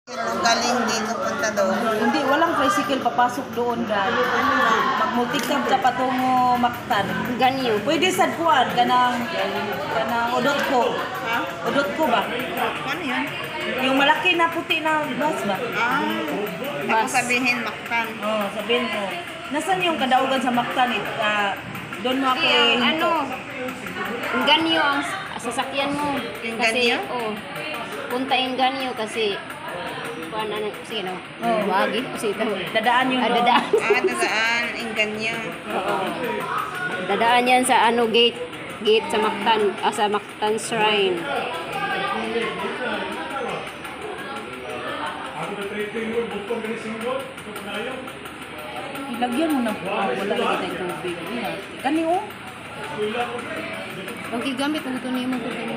Galing dito punta doon. Hindi, walang tricycle papasok doon dahil magmutikab ka patungo Mactan. Ganyo. Pwede sad kuan kanang udot ko. Ha? Udot ko ba? Ano yan? Yung malaki na puti na bus ba? Ako sabihin Mactan. Oh, sabihin mo. Nasaan yung kadaugan sa Mactan? Doon mo ako Ano? Ganyo ang sasakyan mo. Yung Kasi, ganyo? punta yung ganyo kasi ano, sige no. Oh. Wagi. Sige ito. Dadaan yung Dadaan. Dadaan. Inganyo. Oo. Dadaan yan sa ano gate. Gate sa Mactan. Sa Mactan Shrine. Ilagyan mo na po. Wala lagi tayong tubig. Kani oh. Huwag igamit. Huwag ito niyo mong tubig.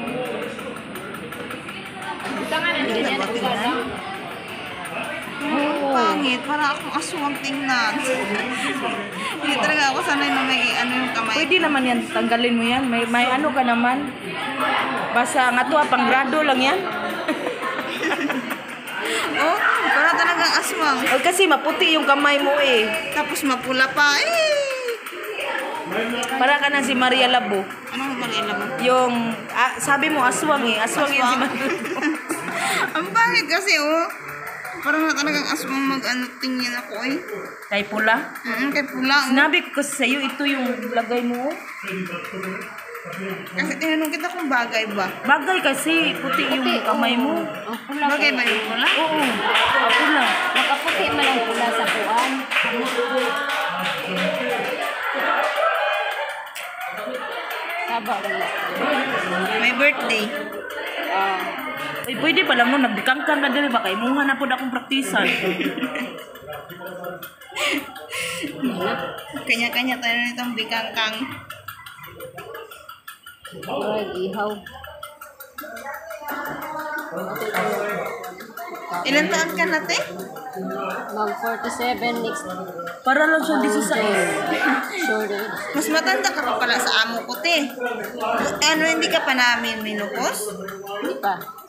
Butangan na din yan. Pangit. Para akong aswang tingnan. Hindi talaga ako sanay na may ano yung kamay. Pwede naman yan. Tanggalin mo yan. May ano ka naman. Basta nga to, pang grado lang yan. Oh, para talagang aswang. O, kasi maputi yung kamay mo eh. Tapos mapula pa. Para ka na si Maria Labo. Anong malila mo? Yung, sabi mo aswang eh. Aswang yun si Aswang? Maria Labo. Ang pangit kasi parang na talagang aswang mag-ano tingin ako eh. Kay pula. Kay pula. Sinabi ko kasi sa'yo, ito yung lagay mo. Kasi tinanong kita kung bagay ba. Bagay kasi, puti yung kamay mo. Ang pula. Bagay ba yung pula? Oo, pula. Nakaputi man ang pula sa kuan. Saba lang. May birthday. Ay, pwede pala mo, nagdikangkang ka dili ba? Kay muha na po na akong praktisan. Kanya-kanya tayo nitong bikangkang. Ay, ihaw. Ilan taon ka na, te? Mag 47 next. Para lang siya 16. Sorry. Mas matanda ka pa pala sa amo ko, te. Ano, hindi ka pa namin minupos? Hindi pa.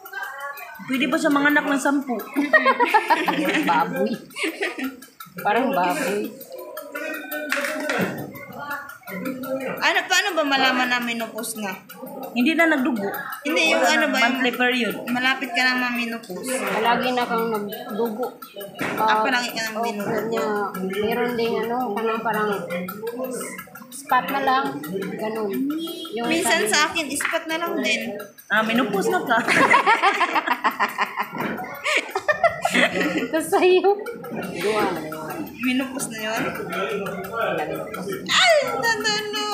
Pwede ba siya manganak ng 10? Baboy. Parang baboy. Ano, paano ba malaman na minupos na? Hindi na nagdugo. Hindi, yung ano ba, Monthly period. malapit ka na maminupos. Palagi na kang nagdugo. Palagi ka nang minupos. Meron ding ano, parang spot na lang. Ganun. Yung Minsan sa akin, ispat na lang din. Menopause na ka. Tapos sa'yo. Duwa. Minupos na yun? Ay, nanalo!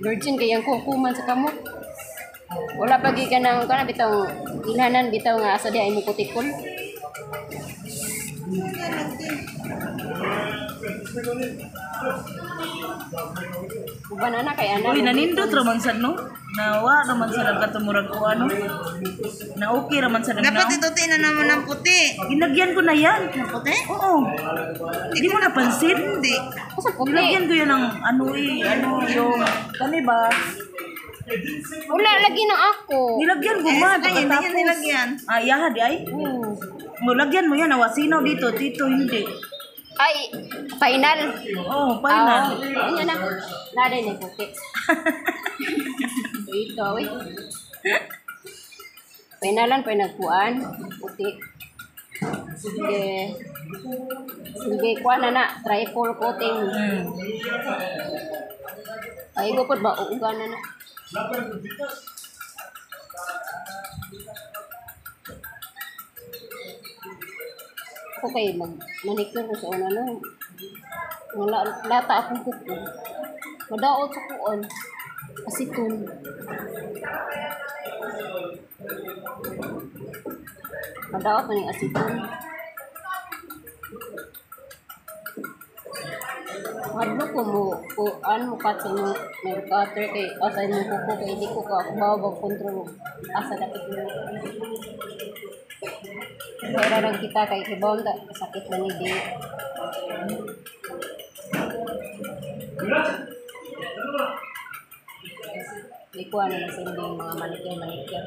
Virgin kayang kukuman sa kamot. Wala pagi ka ng kana bitaw ilhanan bitaw nga asa di ay mo kutikol. Uban na kay ana. Uy, nanindot raman sad no? Nawa raman sa nagkatumurag ko ano? Na okay raman sa Dapat nagnaw. ito na naman ng puti. Ginagyan ko na yan. Ng puti? Oo. Hindi mo napansin? Hindi. Asa puti? Ginagyan ko yan ng ano yung, kani ba? Wala lagi na ako. Nilagyan ko Eh, man. sa kanya, hindi yan nilagyan. Yaha di ay? Mo lagyan mo yan, nawasinaw dito, dito hindi. Ay, final. Oh, final. Ano na? Nada ni puti. Ito, eh. Finalan pa nagkuan, puti. Sige. Sige, kuan na triple coating. Ay, gupod ba? Uugan na. Ako kay manicure ko sa una no. Wala lata akong kuko. Madaot sa kuon. Aseton. Madaot man yung aseton. Hadlo ko ano mo kat sa mga cutter kay asa mo kuko kay di ko ka bawag control asa dapat mo. Kaya lang kita kay kibawang sakit na ni di. Ikuha na lang sa mga manicure.